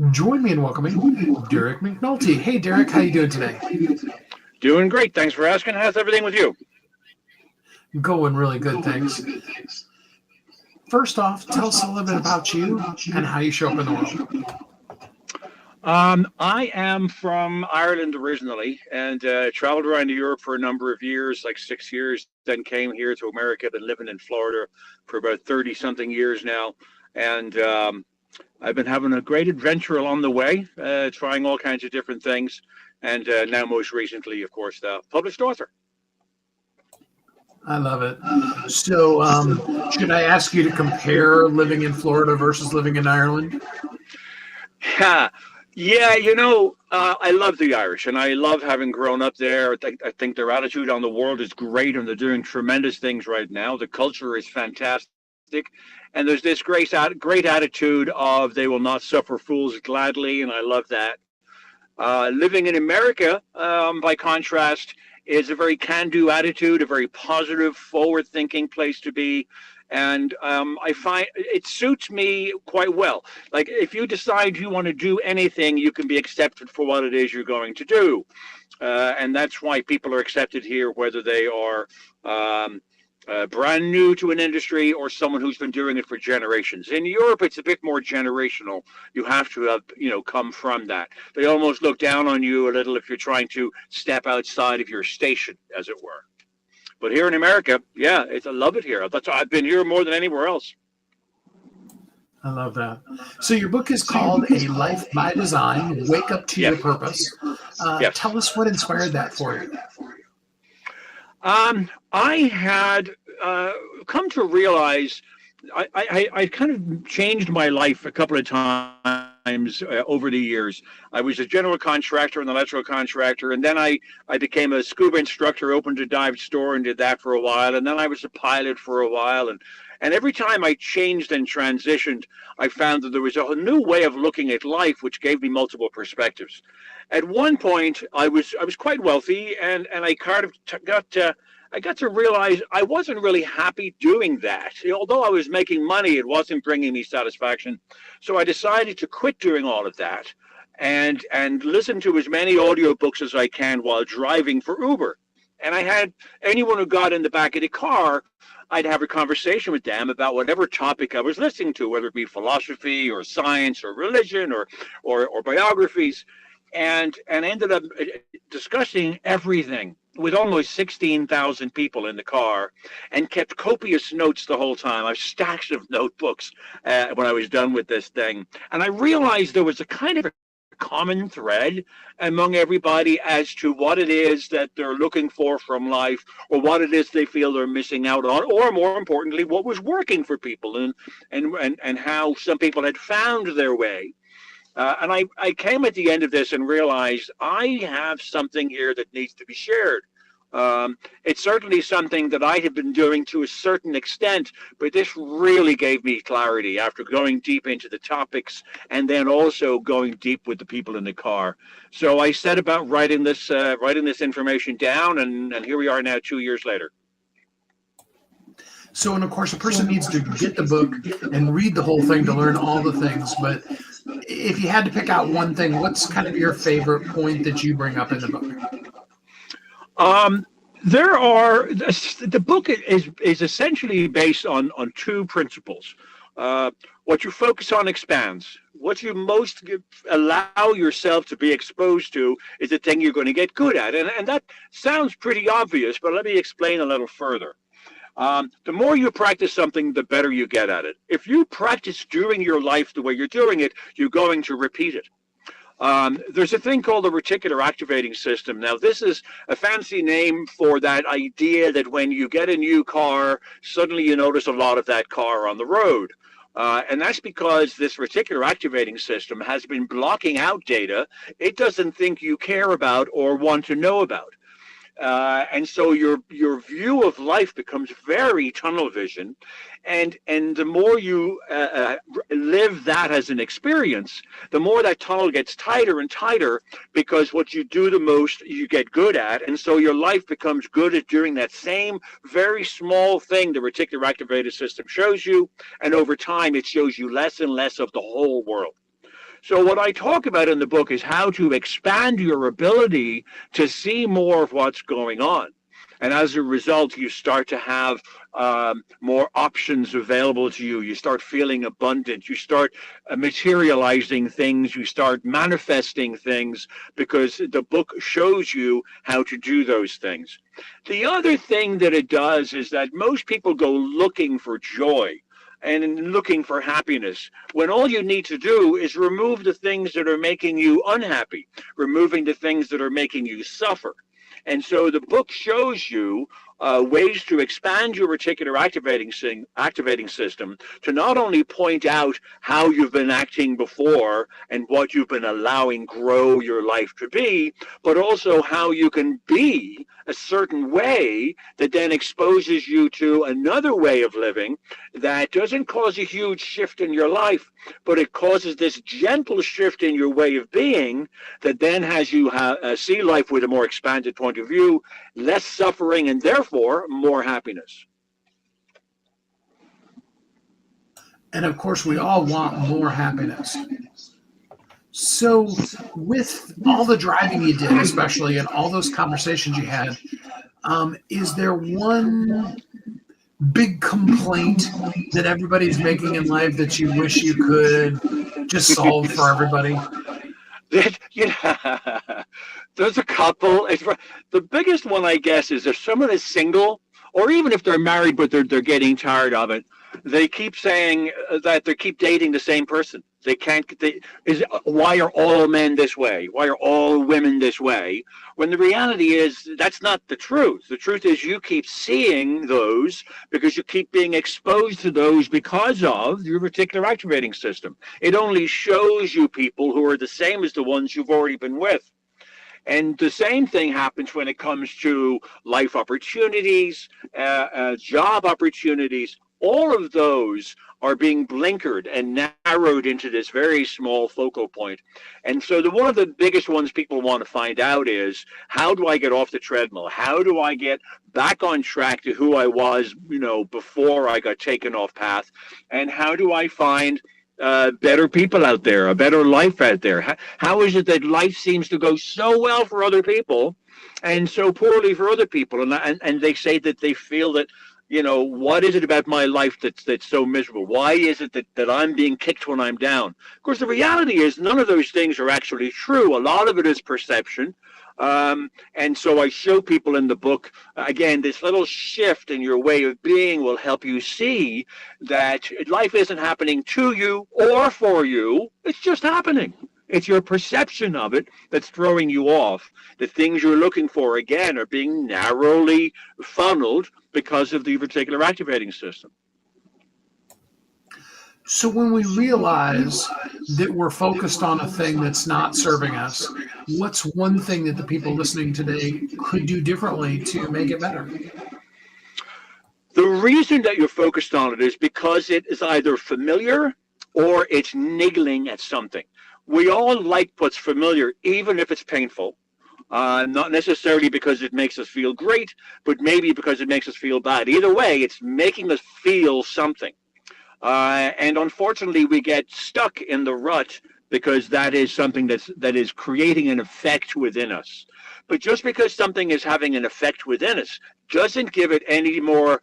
Join me in welcoming Derek McNulty. Hey, Derek, how you doing today? Doing great. Thanks for asking. How's everything with you? Going really good, thanks. First off, tell us a little bit about you and how you show up in the world. I am from Ireland originally and traveled around Europe for a number of years, like 6 years, then came here to America, been living in Florida for about 30 something years now. And I've been having a great adventure along the way, trying all kinds of different things. And now, most recently, of course, the published author. I love it. So, should I ask you to compare living in Florida versus living in Ireland? Ha. Yeah, I love the Irish, and I love having grown up there. I think their attitude on the world is great, and they're doing tremendous things right now. The culture is fantastic, and there's this great attitude of they will not suffer fools gladly, and I love that. Living in America, by contrast, is a very can-do attitude, a very positive, forward-thinking place to be, and I find it suits me quite well. Like if you decide you want to do anything, you can be accepted for what it is you're going to do, and that's why people are accepted here, whether they are brand new to an industry or someone who's been doing it for generations. In Europe, it's a bit more generational. You have to have, come from that. They almost look down on you a little if you're trying to step outside of your station, as it were. But here in America, yeah, I love it here. That's I've been here more than anywhere else. I love that. So, your book is called A Life by Design, Wake Up to Your Yes, Purpose. yes. Tell us what inspired that for you. I had come to realize I kind of changed my life a couple of times over the years. I was a general contractor and electrical contractor, and then I became a scuba instructor, opened a dive store, and did that for a while. And then I was a pilot for a while, and every time I changed and transitioned, I found that there was a new way of looking at life, which gave me multiple perspectives. At one point, I was quite wealthy, and I kind of I got to realize I wasn't really happy doing that. Although I was making money, it wasn't bringing me satisfaction. So I decided to quit doing all of that and listen to as many audiobooks as I can while driving for Uber. And I had anyone who got in the back of the car, I'd have a conversation with them about whatever topic I was listening to, whether it be philosophy or science or religion or biographies, and ended up discussing everything with almost 16,000 people in the car, and kept copious notes the whole time. I have stacks of notebooks when I was done with this thing. And I realized there was a kind of a common thread among everybody as to what it is that they're looking for from life, or what it is they feel they're missing out on, or more importantly, what was working for people, and how some people had found their way. And I came at the end of this and realized I have something here that needs to be shared. It's certainly something that I have been doing to a certain extent, but this really gave me clarity after going deep into the topics and then also going deep with the people in the car. So I set about writing this information down, and here we are now 2 years later. So, and of course, a person needs to get the book and read the whole thing to learn all the things. But if you had to pick out one thing, what's kind of your favorite point that you bring up in the book? Um, there are the book is essentially based on two principles. What you focus on expands. What you allow yourself to be exposed to is the thing you're going to get good at, and that sounds pretty obvious. But let me explain a little further. The more you practice something, the better you get at it. If you practice during your life the way you're doing it, you're going to repeat it. There's a thing called the reticular activating system. Now, this is a fancy name for that idea that when you get a new car, suddenly you notice a lot of that car on the road. And that's because this reticular activating system has been blocking out data it doesn't think you care about or want to know about. And so your view of life becomes very tunnel vision, and the more you live that as an experience, the more that tunnel gets tighter and tighter, because what you do the most you get good at, and so your life becomes good at doing that same very small thing the reticular activated system shows you, and over time it shows you less and less of the whole world. So what I talk about in the book is how to expand your ability to see more of what's going on. And as a result, you start to have more options available to you. You start feeling abundant. You start materializing things. You start manifesting things because the book shows you how to do those things. The other thing that it does is that most people go looking for joy and looking for happiness, when all you need to do is remove the things that are making you unhappy, removing the things that are making you suffer. And so the book shows you ways to expand your reticular activating system to not only point out how you've been acting before and what you've been allowing grow your life to be, but also how you can be a certain way that then exposes you to another way of living that doesn't cause a huge shift in your life, but it causes this gentle shift in your way of being that then has you see life with a more expanded point of view, less suffering, and therefore more happiness. And of course, we all want more happiness. So, with all the driving you did, especially, and all those conversations you had, is there one big complaint that everybody's making in life that you wish you could just solve for everybody? There's a couple. The biggest one, I guess, is if someone is single, or even if they're married but they're getting tired of it, they keep saying that they keep dating the same person. They can't. Why are all men this way? Why are all women this way? When the reality is that's not the truth. The truth is you keep seeing those because you keep being exposed to those because of your reticular activating system. It only shows you people who are the same as the ones you've already been with. And the same thing happens when it comes to life opportunities, job opportunities. All of those are being blinkered and narrowed into this very small focal point. And so one of the biggest ones people want to find out is, how do I get off the treadmill? How do I get back on track to who I was, before I got taken off path? And how do I find better people out there, a better life out there? How is it that life seems to go so well for other people and so poorly for other people? And they say that they feel that, what is it about my life that's so miserable? Why is it that I'm being kicked when I'm down? Of course, the reality is none of those things are actually true. A lot of it is perception. And so I show people in the book, again, this little shift in your way of being will help you see that life isn't happening to you or for you. It's just happening. It's your perception of it that's throwing you off. The things you're looking for, again, are being narrowly funneled because of the reticular activating system. So when we realize that we're focused on a thing that's not serving us, what's one thing that the people listening today could do differently to make it better? The reason that you're focused on it is because it is either familiar or it's niggling at something. We all like what's familiar, even if it's painful. Not necessarily because it makes us feel great, but maybe because it makes us feel bad. Either way, it's making us feel something. And unfortunately, we get stuck in the rut because that is something that is creating an effect within us. But just because something is having an effect within us doesn't give it any more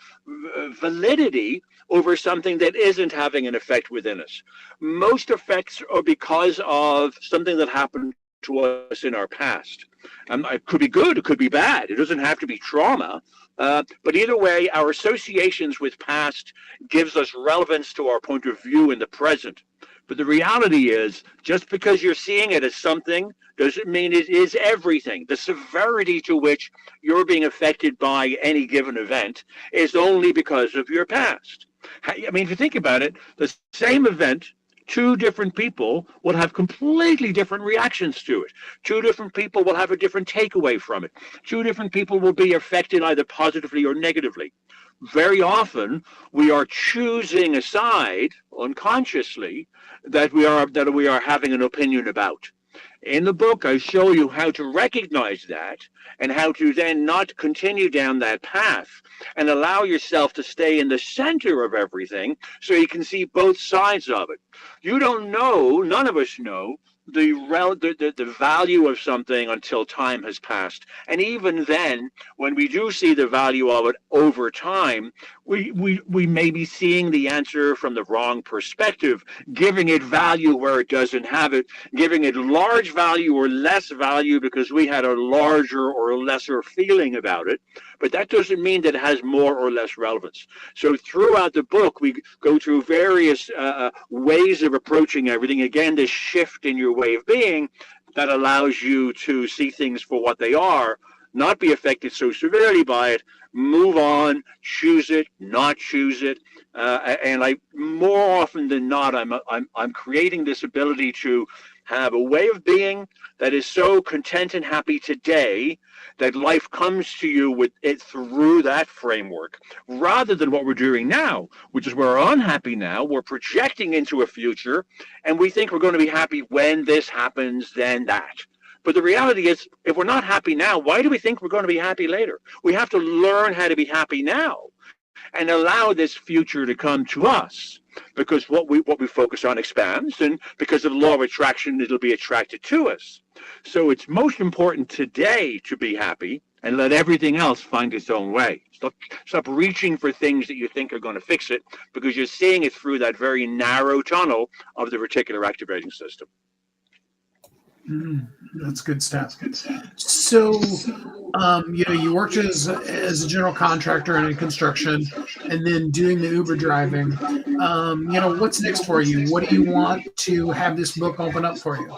validity over something that isn't having an effect within us. Most effects are because of something that happened to us in our past. It could be good, it could be bad. It doesn't have to be trauma. But either way, our associations with past gives us relevance to our point of view in the present. But the reality is, just because you're seeing it as something doesn't mean it is everything. The severity to which you're being affected by any given event is only because of your past. I mean, if you think about it, the same event, two different people will have completely different reactions to it. Two different people will have a different takeaway from it. Two different people will be affected either positively or negatively. Very often, we are choosing a side unconsciously that we are having an opinion about. In the book, I show you how to recognize that and how to then not continue down that path and allow yourself to stay in the center of everything so you can see both sides of it. You don't know, none of us know, the value of something until time has passed. And even then, when we do see the value of it over time, we may be seeing the answer from the wrong perspective, giving it value where it doesn't have it, giving it large value or less value because we had a larger or lesser feeling about it. But that doesn't mean that it has more or less relevance. So throughout the book, we go through various ways of approaching everything. Again, this shift in your way of being that allows you to see things for what they are, not be affected so severely by it, move on, choose it, not choose it. And I, more often than not, I'm creating this ability to have a way of being that is so content and happy today that life comes to you with it through that framework, rather than what we're doing now, which is we're unhappy now, we're projecting into a future, and we think we're going to be happy when this happens, then that. But the reality is, if we're not happy now, why do we think we're going to be happy later? We have to learn how to be happy now and allow this future to come to us, because what we focus on expands, and because of the law of attraction, it'll be attracted to us. So it's most important today to be happy and let everything else find its own way. Stop reaching for things that you think are going to fix it, because you're seeing it through that very narrow tunnel of the reticular activating system. That's good stuff. So, you worked as a general contractor and in construction, and then doing the Uber driving. What's next for you? What do you want to have this book open up for you?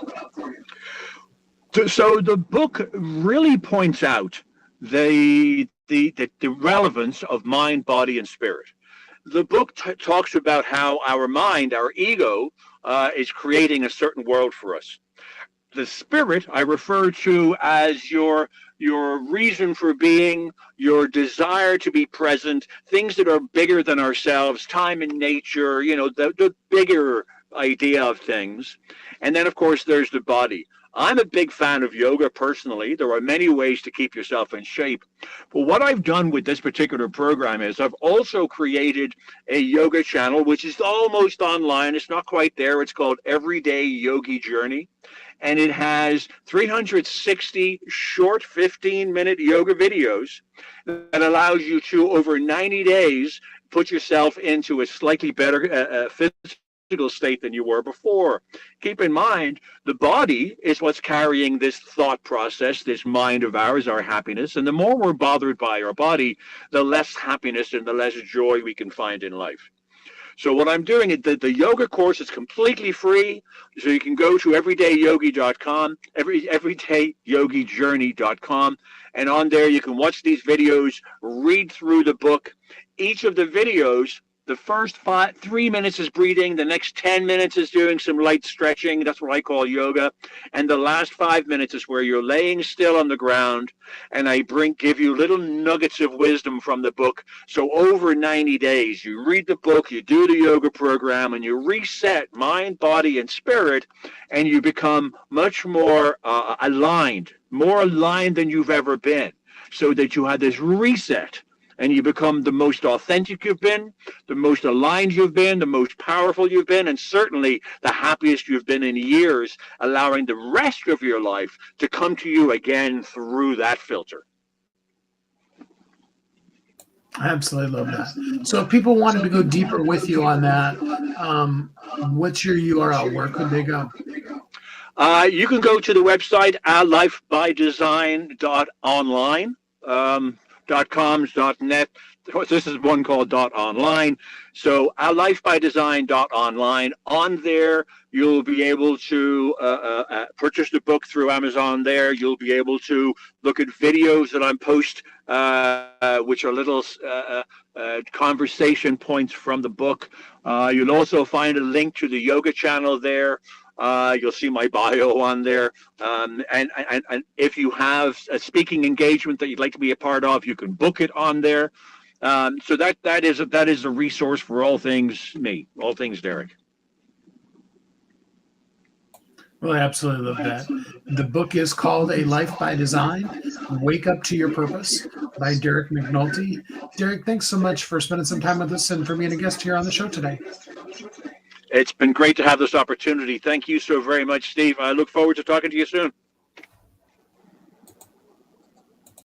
So the book really points out the relevance of mind, body, and spirit. The book talks about how our mind, our ego, is creating a certain world for us. The spirit I refer to as your reason for being, your desire to be present, things that are bigger than ourselves, time and nature, the bigger idea of things. And then, of course, there's the body. I'm a big fan of yoga personally. There are many ways to keep yourself in shape. But what I've done with this particular program is I've also created a yoga channel, which is almost online. It's not quite there. It's called Everyday Yogi Journey. And it has 360 short 15-minute yoga videos that allows you to, over 90 days, put yourself into a slightly better physical state than you were before. Keep in mind, the body is what's carrying this thought process, this mind of ours, our happiness. And the more we're bothered by our body, the less happiness and the less joy we can find in life. So what I'm doing is the yoga course is completely free. So you can go to everydayyogi.com, everydayyogijourney.com, and on there you can watch these videos, read through the book. Each of the videos, the first 3 minutes is breathing, the next 10 minutes is doing some light stretching. That's what I call yoga. And the last 5 minutes is where you're laying still on the ground, and I give you little nuggets of wisdom from the book. So over 90 days, you read the book, you do the yoga program, and you reset mind, body, and spirit, and you become much more aligned than you've ever been, so that you have this reset. And you become the most authentic you've been, the most aligned you've been, the most powerful you've been, and certainly the happiest you've been in years, allowing the rest of your life to come to you again through that filter. I absolutely love that. So if people wanted to go deeper with you on that, what's your URL? Where could they go? You can go to the website lifebydesign.online. .coms, .net. This is one called .online. So lifebydesign.online. On there, you'll be able to purchase the book through Amazon there. You'll be able to look at videos that I post, which are little conversation points from the book. You'll also find a link to the yoga channel there. You'll see my bio on there. And if you have a speaking engagement that you'd like to be a part of, you can book it on there. So that is a resource for all things me, all things Derek. Well, I absolutely love that. The book is called A Life by Design, Wake Up to Your Purpose by Derek McNulty. Derek, thanks so much for spending some time with us and for being a guest here on the show today. It's been great to have this opportunity. Thank you so very much, Steve. I look forward to talking to you soon.